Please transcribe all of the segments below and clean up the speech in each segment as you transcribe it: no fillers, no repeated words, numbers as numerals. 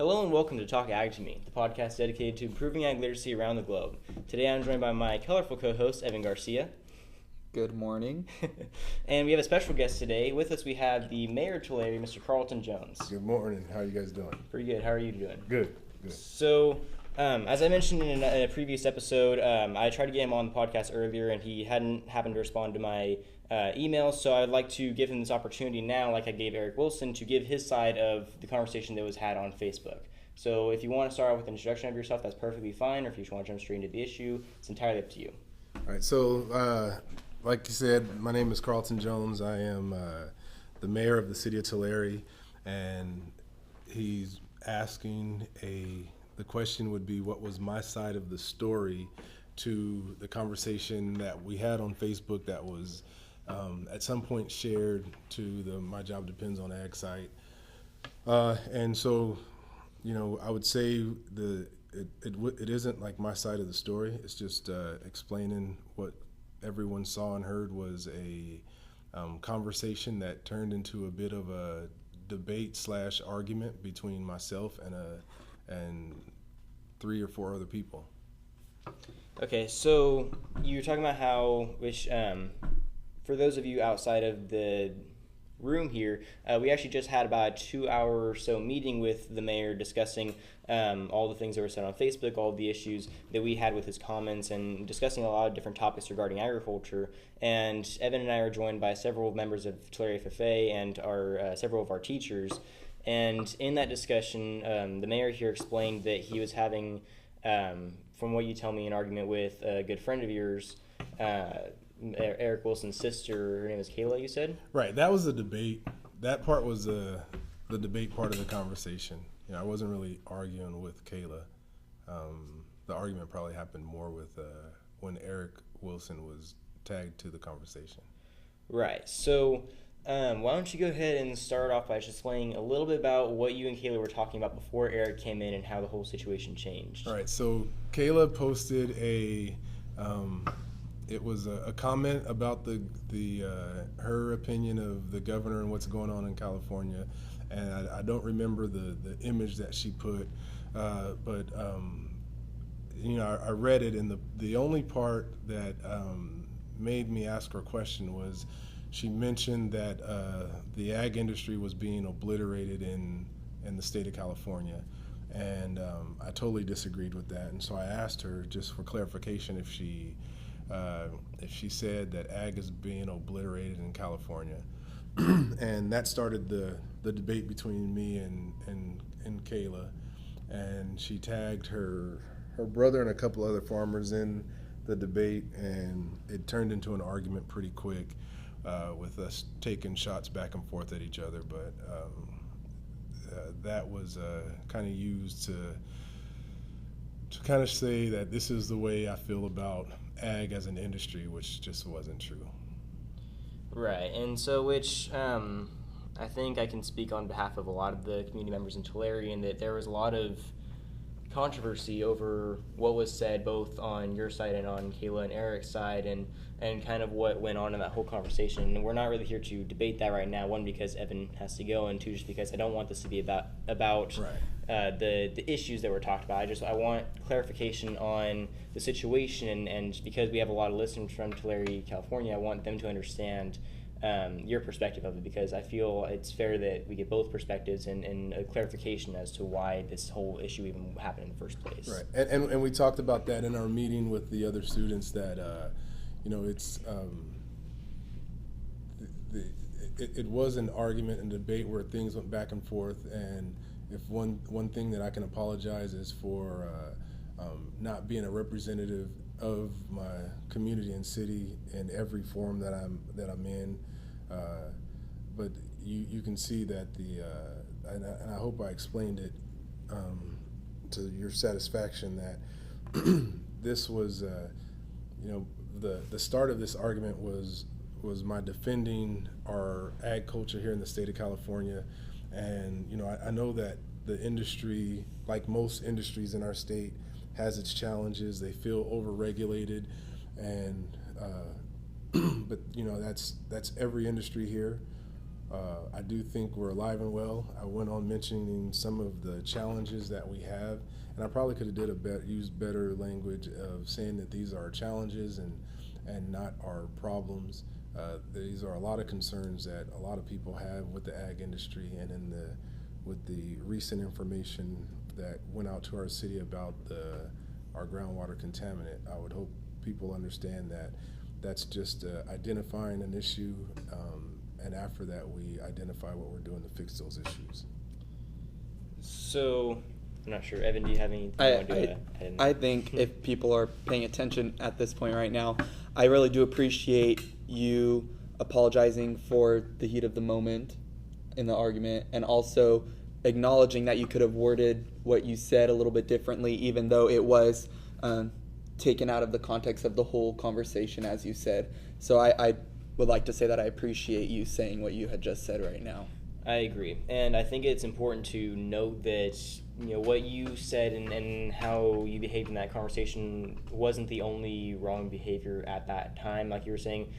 Hello and welcome to Talk Ag to Me, the podcast dedicated to improving ag literacy around the globe. Today I'm joined by my colorful co-host, Evan Garcia. Good morning. And we have a special guest today. With us we have the Mayor of Tulare, Mr. Carlton Jones. Good morning. How are you guys doing? Pretty good. How are you doing? Good. So, as I mentioned in a previous episode, I tried to get him on the podcast earlier and he hadn't happened to respond to my email, so I'd like to give him this opportunity now, like I gave Eric Wilson, to give his side of the conversation that was had on Facebook. So if you want to start out with an introduction of yourself, that's perfectly fine, or if you just want to jump straight into the issue, it's entirely up to you. All right, so like you said, my name is Carlton Jones. I am the mayor of the city of Tulare, and he's asking the question would be, what was my side of the story to the conversation that we had on Facebook that was at some point shared to the My Job Depends on Ag site. And so, I would say it isn't like my side of the story. It's just explaining what everyone saw and heard was a conversation that turned into a bit of a debate/argument between myself and 3 or 4 other people. Okay, so you were talking about how, for those of you outside of the room here, we actually just had about a 2-hour or so meeting with the mayor discussing all the things that were said on Facebook, all the issues that we had with his comments, and discussing a lot of different topics regarding agriculture. And Evan and I are joined by several members of Tulare FFA and several of our teachers. And in that discussion, the mayor here explained that he was having, from what you tell me, an argument with a good friend of yours, Eric Wilson's sister. Her name is Kayla, you said? Right, that was the debate. That part was the debate part of the conversation. I wasn't really arguing with Kayla. The argument probably happened more with when Eric Wilson was tagged to the conversation. Right, so why don't you go ahead and start off by just explaining a little bit about what you and Kayla were talking about before Eric came in and how the whole situation changed. All right, so Kayla posted it was a comment about her opinion of the governor and what's going on in California, and I don't remember the image that she put, but I read it, and the only part that made me ask her a question was she mentioned that the ag industry was being obliterated in the state of California, and I totally disagreed with that, and so I asked her just for clarification if she said that ag is being obliterated in California. And that started the debate between me and Kayla, and she tagged her brother and a couple other farmers in the debate, and it turned into an argument pretty quick, with us taking shots back and forth at each other, but that was kind of used to kind of say that this is the way I feel about ag as an industry, which just wasn't true. Right, and so I think I can speak on behalf of a lot of the community members in Tulare, in that there was a lot of controversy over what was said both on your side and on Kayla and Eric's side, and kind of what went on in that whole conversation. And we're not really here to debate that right now, one, because Evan has to go, and two, just because I don't want this to be about Right. The issues that were talked about. I want clarification on the situation, and because we have a lot of listeners from Tulare, California, I want them to understand your perspective of it, because I feel it's fair that we get both perspectives and a clarification as to why this whole issue even happened in the first place. Right, and we talked about that in our meeting with the other students, that it was an argument and debate where things went back and forth, and if one thing that I can apologize is for not being a representative of my community and city in every forum that I'm in, but you can see that and I hope I explained it to your satisfaction, that this was the start of this argument was my defending our ag culture here in the state of California. And I know that the industry, like most industries in our state, has its challenges. They feel overregulated, and but that's every industry here. I do think we're alive and well. I went on mentioning some of the challenges that we have, and I probably could have used better language of saying that these are challenges and not our problems. These are a lot of concerns that a lot of people have with the ag industry, and with the recent information that went out to our city about our groundwater contaminant. I would hope people understand that that's just identifying an issue, and after that we identify what we're doing to fix those issues. So, I'm not sure. Evan, do you have anything you want to do? I think if people are paying attention at this point right now, I really do appreciate you apologizing for the heat of the moment in the argument, and also acknowledging that you could have worded what you said a little bit differently, even though it was taken out of the context of the whole conversation, as you said. So I would like to say that I appreciate you saying what you had just said right now. I agree, and I think it's important to note that what you said and how you behaved in that conversation wasn't the only wrong behavior at that time. Like you were saying,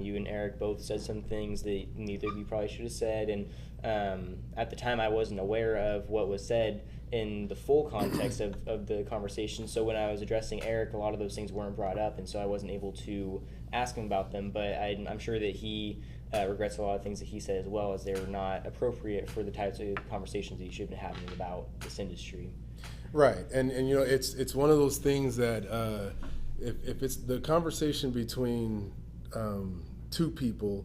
you and Eric both said some things that neither of you probably should have said, and at the time I wasn't aware of what was said in the full context of the conversation. So when I was addressing Eric, a lot of those things weren't brought up, and so I wasn't able to ask him about them. But I'm sure that he regrets a lot of things that he said as well, as they were not appropriate for the types of conversations that you should have been having about this industry. Right, and it's one of those things that if it's the conversation between two people,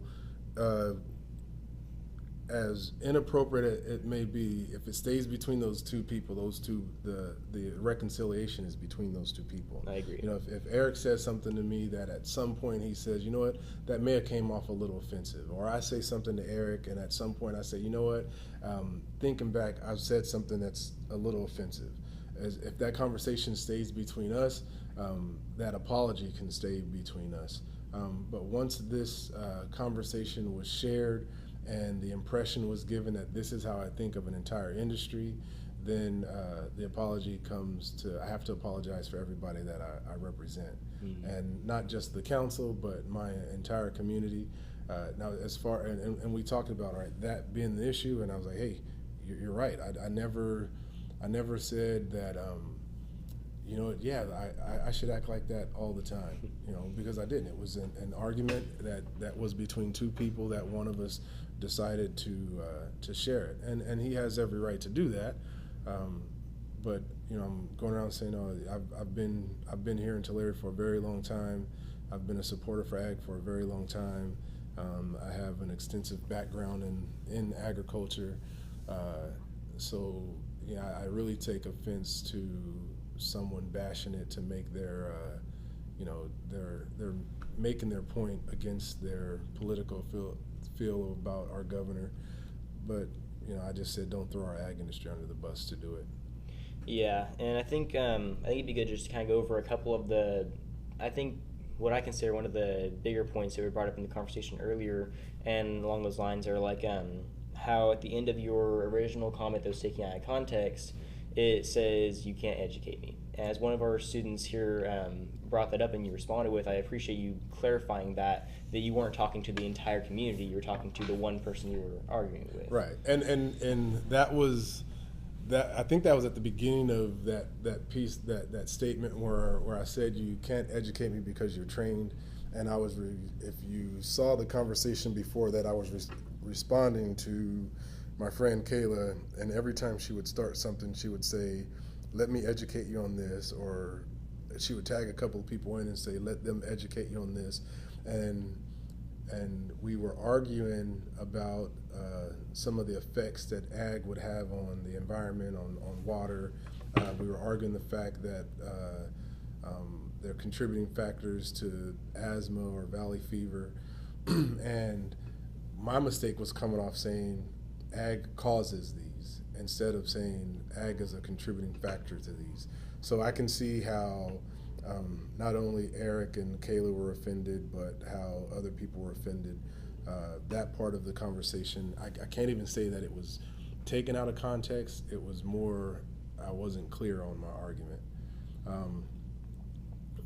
as inappropriate it may be, if it stays between those two people, the reconciliation is between those two people. I agree. If Eric says something to me that at some point he says, you know what, that may have came off a little offensive, or I say something to Eric and at some point I say, you know what, thinking back, I've said something that's a little offensive. If that conversation stays between us, that apology can stay between us. But once this conversation was shared and the impression was given that this is how I think of an entire industry, then the apology comes to, I have to apologize for everybody that I represent. Mm-hmm. And not just the council, but my entire community. Now, as far, and we talked about, right, that being the issue, and I was like, hey, you're right. I never said that, I should act like that all the time, because I didn't. It was an argument that was between two people that one of us decided to share it, and he has every right to do that. But I'm going around saying, I've been here in Tulare for a very long time. I've been a supporter for ag for a very long time. I have an extensive background in agriculture, so I really take offense to someone bashing it to make they're making their point against their political feel about our governor. But I just said, don't throw our ag industry under the bus to do it. Yeah, and I think it'd be good just to kind of go over a couple of what I consider one of the bigger points that we brought up in the conversation earlier, and along those lines are like how at the end of your original comment that was taken out of context, it says you can't educate me. As one of our students here brought that up and you responded with, I appreciate you clarifying that you weren't talking to the entire community, you were talking to the one person you were arguing with. Right, and that was that. I think that was at the beginning of that piece, that statement where I said you can't educate me because you're trained, and I was if you saw the conversation before that, I was responding to my friend Kayla, and every time she would start something, she would say, let me educate you on this, or she would tag a couple of people in and say, let them educate you on this. And we were arguing about some of the effects that ag would have on the environment, on water. We were arguing the fact that they're contributing factors to asthma or valley fever. And my mistake was coming off saying ag causes these, instead of saying ag is a contributing factor to these. So I can see how not only Eric and Kayla were offended, but how other people were offended. That part of the conversation, I can't even say that it was taken out of context. It was more, I wasn't clear on my argument.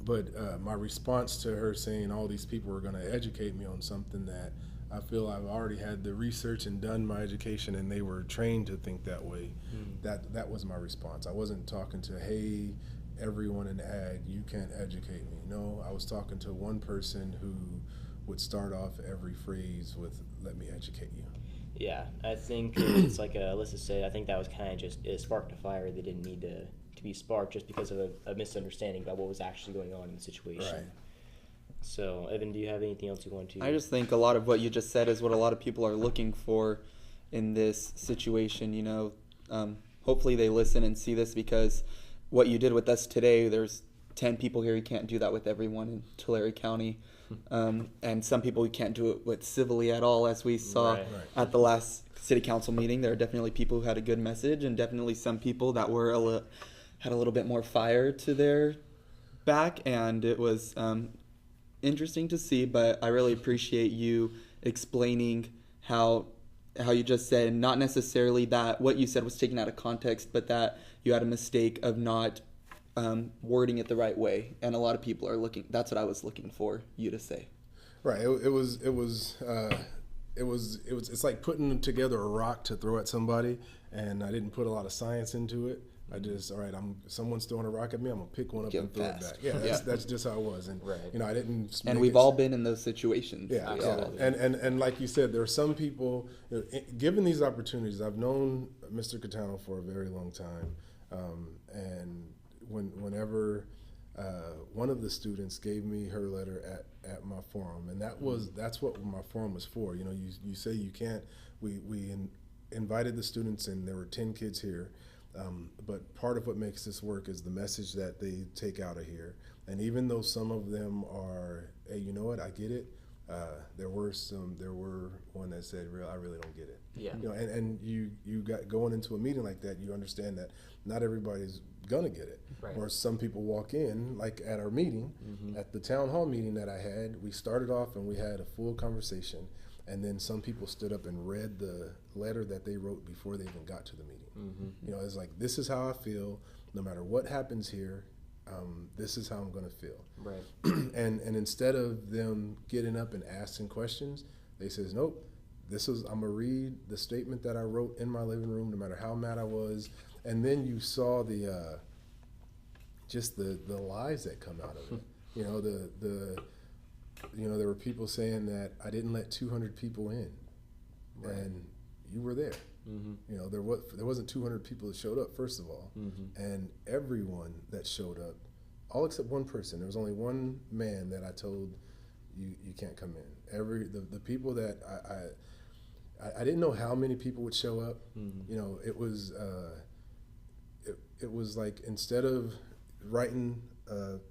But my response to her saying all these people were going to educate me on something that I feel I've already had the research and done my education, and they were trained to think that way. That was my response. I wasn't talking to, hey, everyone in ag, you can't educate me. No, I was talking to one person who would start off every phrase with, let me educate you. Yeah, I think it's like Alyssa said, I think that was kind of just, it sparked a fire that didn't need to be sparked just because of a misunderstanding about what was actually going on in the situation. Right. So, Evan, do you have anything else you want to? I just think a lot of what you just said is what a lot of people are looking for in this situation. You know, hopefully they listen and see this, because what you did with us today, there's 10 people here. You can't do that with everyone in Tulare County. And some people you can't do it with civilly at all, as we saw at the last city council meeting. There are definitely people who had a good message, and definitely some people that were had a little bit more fire to their back, and it was interesting to see. But I really appreciate you explaining how you just said, not necessarily that what you said was taken out of context, but that you had a mistake of not wording it the right way, and a lot of people are looking. That's what I was looking for you to say. Right. It's like putting together a rock to throw at somebody, and I didn't put a lot of science into it. I just, all right, someone's throwing a rock at me, I'm gonna pick one up and throw it back. Yeah, that's just how it was. And you know, I didn't. And we've all been in those situations. Yeah. And like you said, there are some people. You know, given these opportunities, I've known Mr. Catano for a very long time, and whenever one of the students gave me her letter at my forum, and that's what my forum was for. You know, you say you can't. We invited the students, and there were 10 kids here. But part of what makes this work is the message that they take out of here. And even though some of them are, hey, you know what, I get it. There were one that said, I really don't get it. Yeah. You know, and you got going into a meeting like that, you understand that not everybody's gonna get it. Right. Or some people walk in, like at our meeting, at the town hall meeting that I had, we started off and we had a full conversation. And then some people stood up and read the letter that they wrote before they even got to the meeting. You know, it's like, this is how I feel. No matter what happens here, this is how I'm going to feel. Right. And instead of them getting up and asking questions, they says, nope, I'm going to read the statement that I wrote in my living room, no matter how mad I was. And then you saw the just the lies that come out of it. You know, there were people saying that I didn't let 200 people in, and you were there. You know, there wasn't 200 people that showed up, first of all, and everyone that showed up, all except one person. There was only one man that I told you can't come in. The people that I didn't know how many people would show up. You know, it was like, instead of writing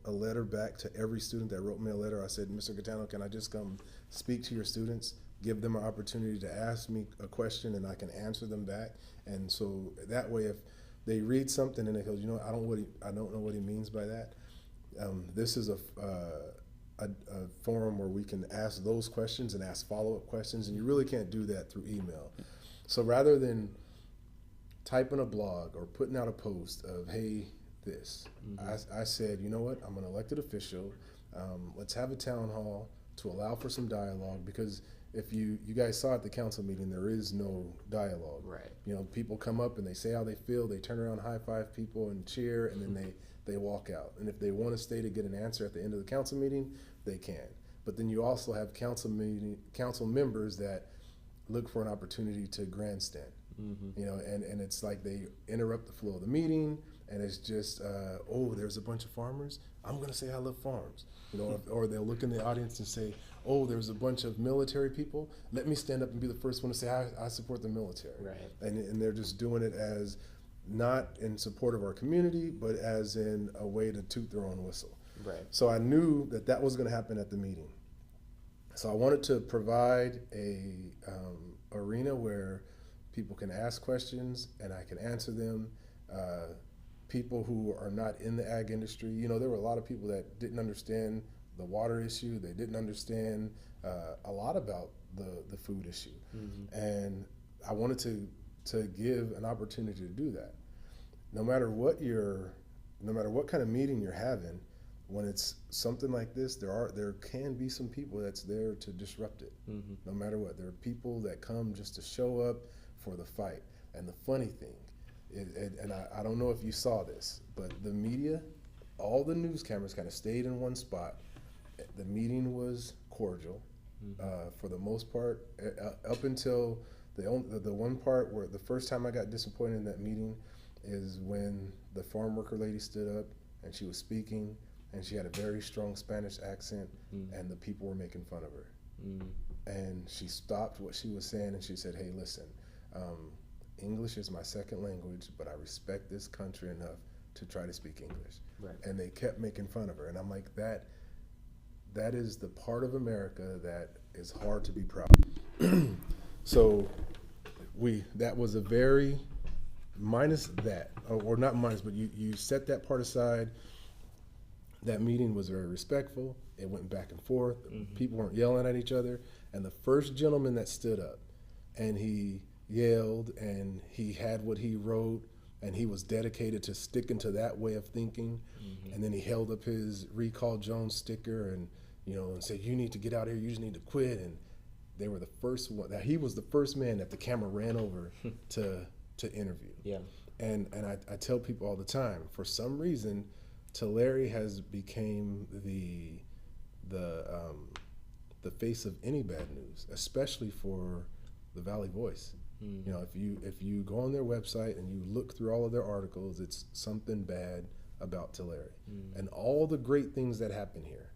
a letter back to every student that wrote me a letter, I said, Mr. Catano, can I just come speak to your students, give them an opportunity to ask me a question, and I can answer them back. And so that way, if they read something and they go, you know, I don't know what he means by that. This is a forum where we can ask those questions and ask follow-up questions, and you really can't do that through email. So rather than typing a blog or putting out a post of, hey, this, I said, you know what, I'm an elected official. Let's have a town hall to allow for some dialogue, because if you guys saw at the council meeting, there is no dialogue. Right. You know, people come up and they say how they feel, they turn around, high five people and cheer, and then they walk out. And if they want to stay to get an answer at the end of the council meeting, they can. But then you also have council members that look for an opportunity to grandstand. You know, and it's like they interrupt the flow of the meeting, and it's just, there's a bunch of farmers, I'm going to say I love farms. You know, or they'll look in the audience and say, oh, there's a bunch of military people, let me stand up and be the first one to say I support the military. Right. And they're just doing it as not in support of our community, but as in a way to toot their own whistle. Right. So I knew that was going to happen at the meeting. So I wanted to provide a arena where people can ask questions and I can answer them. People who are not in the ag industry, you know, there were a lot of people that didn't understand the water issue. They didn't understand a lot about the food issue. And I wanted to give an opportunity to do that. No matter what kind of meeting you're having, when it's something like this, there can be some people that's there to disrupt it, no matter what. There are people that come just to show up for the fight. And the funny thing, and I don't know if you saw this, but the media, all the news cameras kind of stayed in one spot. The meeting was cordial for the most part, up until the one part where the first time I got disappointed in that meeting is when the farm worker lady stood up and she was speaking, and she had a very strong Spanish accent, and the people were making fun of her. And she stopped what she was saying, and she said, "Hey, listen, English is my second language, but I respect this country enough to try to speak English." Right. And they kept making fun of her, and I'm like, that is the part of America that is hard to be proud of. So that was a very, minus that, or not minus, but you set that part aside. That meeting was very respectful. It went back and forth. People weren't yelling at each other. And the first gentleman that stood up, and he yelled, and he had what he wrote, and he was dedicated to sticking to that way of thinking. And then he held up his Recall Jones sticker, and and said, "You need to get out of here. You just need to quit." And they were the first one. That he was the first man that the camera ran over to interview. Yeah. And I tell people all the time, for some reason, Tulare has became the face of any bad news, especially for the Valley Voice. If you go on their website and you look through all of their articles, it's something bad about Tulare, and all the great things that happen here,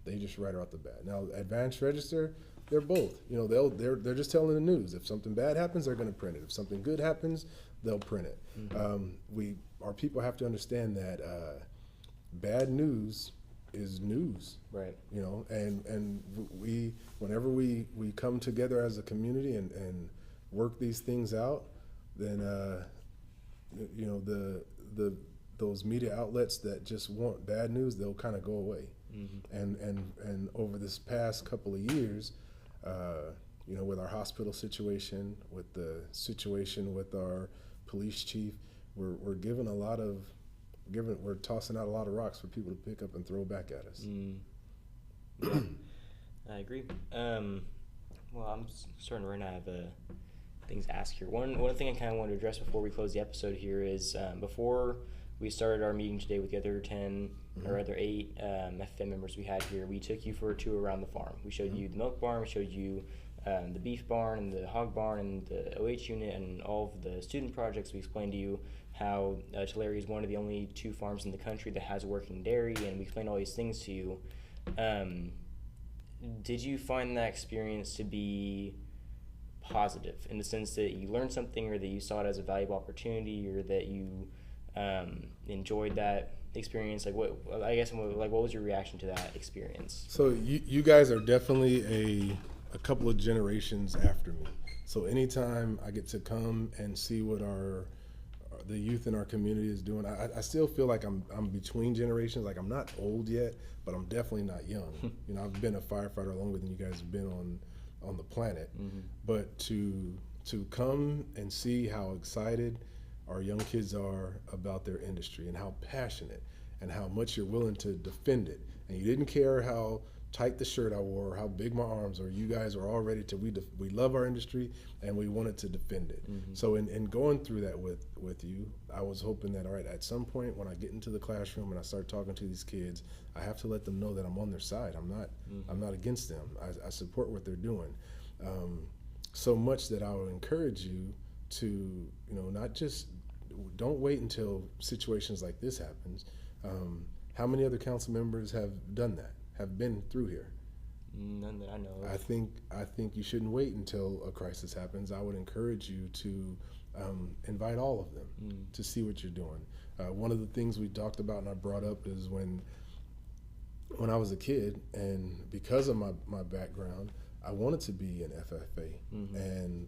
they just write out the bad. Now, Advanced Register, they're both. They're just telling the news. If something bad happens, they're going to print it. If something good happens, they'll print it. Our people have to understand that bad news is news. Right. And we, whenever we come together as a community and work these things out, then those media outlets that just want bad news, they'll kind of go away. And over this past couple of years, with our hospital situation, with the situation with our police chief, we're giving we're tossing out a lot of rocks for people to pick up and throw back at us. Yeah, I agree. Well, I'm starting to run out of things to ask here. One thing I kind of wanted to address before we close the episode here is before we started our meeting today with the other 10 or other 8 FFM members we had here, we took you for a tour around the farm. We showed you the milk barn, we showed you the beef barn and the hog barn and the OH unit and all of the student projects. We explained to you how Tulare is one of the only 2 farms in the country that has a working dairy, and we explained all these things to you. Did you find that experience to be positive in the sense that you learned something, or that you saw it as a valuable opportunity, or that you enjoyed that experience? What was your reaction to that experience? So you guys are definitely a couple of generations after me. So anytime I get to come and see what the youth in our community is doing, I still feel like I'm between generations. Like, I'm not old yet, but I'm definitely not young. I've been a firefighter longer than you guys have been on the planet. But to come and see how excited our young kids are about their industry, and how passionate, and how much you're willing to defend it, and you didn't care how tight the shirt I wore or how big my arms are. You guys are all ready to, we love our industry, and we wanted to defend it. So in going through that with you, I was hoping that, all right, at some point when I get into the classroom and I start talking to these kids, I have to let them know that I'm on their side. I'm not against them. I support what they're doing. So much that I would encourage you to, not just, don't wait until situations like this happens. How many other council members have done that, have been through here? None that I know of. I think you shouldn't wait until a crisis happens. I would encourage you to invite all of them to see what you're doing. One of the things we talked about and I brought up is when I was a kid, and because of my background, I wanted to be an FFA, and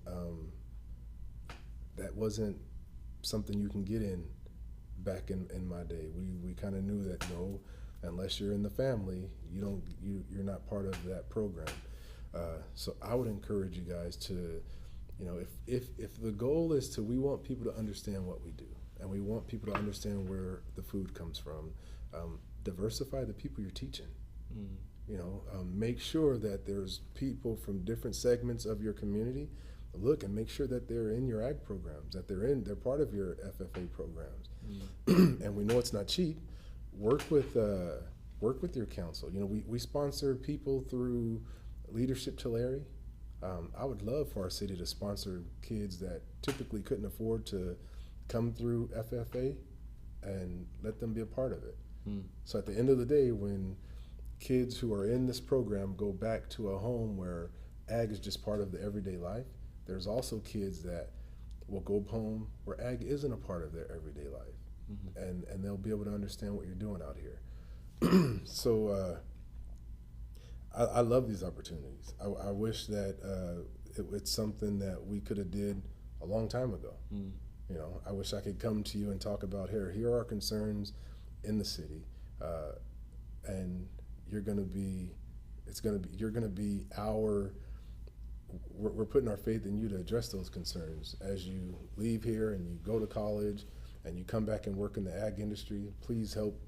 that wasn't something you can get in back in my day. We kind of knew that, no, unless you're in the family, you're not part of that program. So I would encourage you guys to, if the goal is we want people to understand what we do, and we want people to understand where the food comes from, Diversify the people you're teaching. Mm. You know, make sure that there's people from different segments of your community. Look and make sure that they're in your ag programs, that they're part of your FFA programs. And we know it's not cheap. Work with your council. You know, we sponsor people through Leadership Tulare. I would love for our city to sponsor kids that typically couldn't afford to come through FFA and let them be a part of it. So at the end of the day, when kids who are in this program go back to a home where ag is just part of the everyday life, there's also kids that will go home where ag isn't a part of their everyday life. And they'll be able to understand what you're doing out here. So I love these opportunities. I wish that it's something that we could have did a long time ago. You know, I wish I could come to you and talk about here are our concerns in the city, and you're going to be we're putting our faith in you to address those concerns as you leave here and you go to college and you come back and work in the ag industry. Please help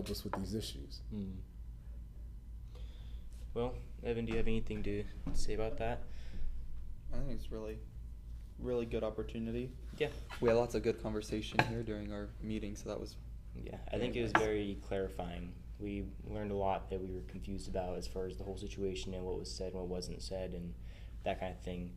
us with these issues. Well, Evan, do you have anything to say about that? I think it's really good opportunity. Yeah. We had lots of good conversation here during our meeting, so that was I think it was very clarifying. We learned a lot that we were confused about as far as the whole situation and what was said and what wasn't said and that kind of thing.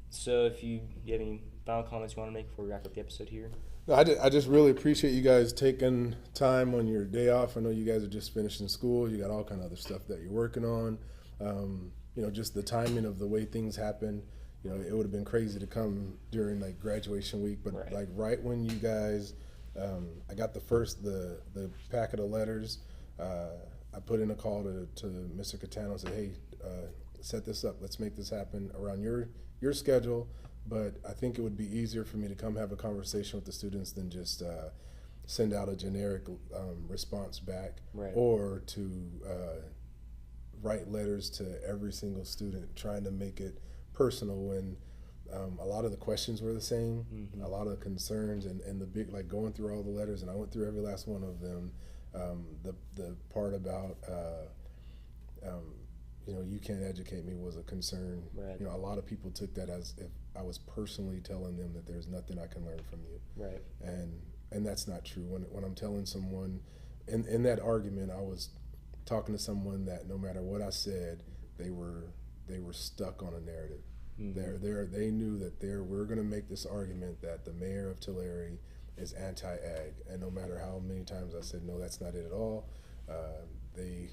So if you have any final comments you want to make before we wrap up the episode here? No, I just really appreciate you guys taking time on your day off. I know you guys are just finishing school. You got all kind of other stuff that you're working on. You know, just the timing of the way things happen. You know, it would have been crazy to come during like graduation week, but like right when you guys, I got the packet of letters. I put in a call to Mr. Catano and said, hey, set this up. Let's make this happen around your schedule. But I think it would be easier for me to come have a conversation with the students than just send out a generic response back, or to write letters to every single student trying to make it personal when a lot of the questions were the same, a lot of the concerns, and the big, like going through all the letters, and I went through every last one of them. The part about you know, you can't educate me was a concern. You know, a lot of people took that as if I was personally telling them that there's nothing I can learn from you. And that's not true. When I'm telling someone, in that argument, I was talking to someone that no matter what I said, they were stuck on a narrative. They knew that we're going to make this argument that the mayor of Tulare is anti-ag, and no matter how many times I said no, that's not it at all, they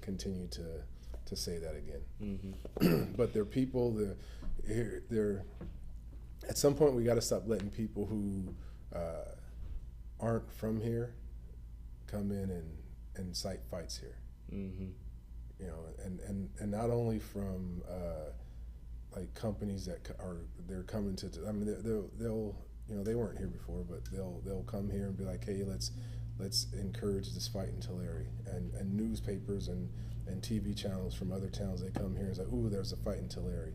continue to say that again. But they're people. They're at some point we got to stop letting people who aren't from here come in and incite fights here. You know, and not only from like companies that they're coming to. I mean, they'll you know, they weren't here before, but they'll come here and be like, hey, let's encourage this fight in Tulare, and newspapers and TV channels from other towns, they come here and say, ooh, there's a fight in Tulare.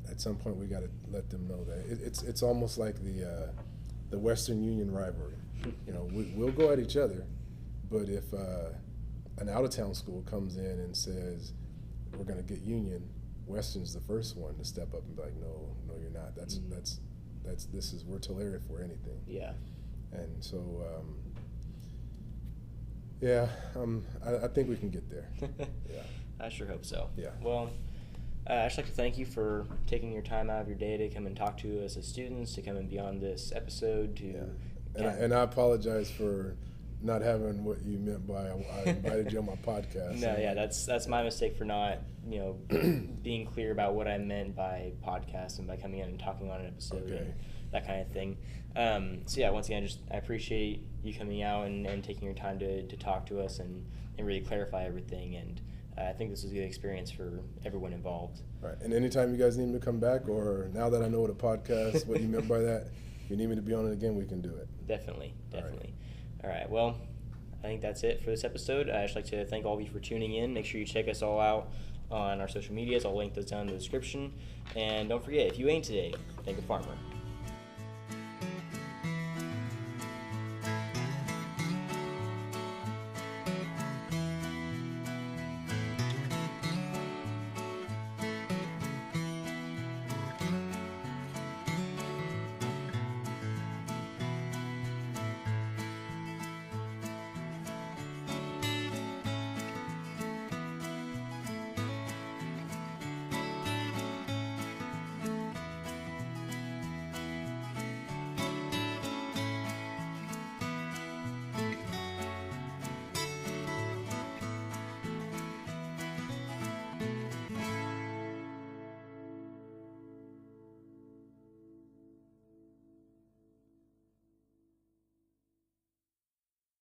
At some point we got to let them know that it's almost like the Western Union rivalry. You know, we'll go at each other, but if an out-of-town school comes in and says we're going to get Union, Western's the first one to step up and be like, no, you're not. We're Tulare if we're anything. Yeah. And so, I think we can get there. Yeah. I sure hope so. Yeah. Well, I'd just like to thank you for taking your time out of your day to come and talk to us as students, to come and be on this episode. And I apologize for not having what you meant by I invited you on my podcast. No, yeah, that's my mistake for not, you know, being clear about what I meant by podcast and by coming in and talking on an episode and that kind of thing. So yeah, once again, I appreciate you coming out and taking your time to talk to us and really clarify everything. And I think this was a good experience for everyone involved. Right. And anytime you guys need me to come back, or now that I know what a podcast, what you meant by that, if you need me to be on it again, we can do it. Definitely. All right. Well, I think that's it for this episode. I'd just like to thank all of you for tuning in. Make sure you check us all out on our social medias. I'll link those down in the description. And don't forget, if you ain't today, thank a farmer.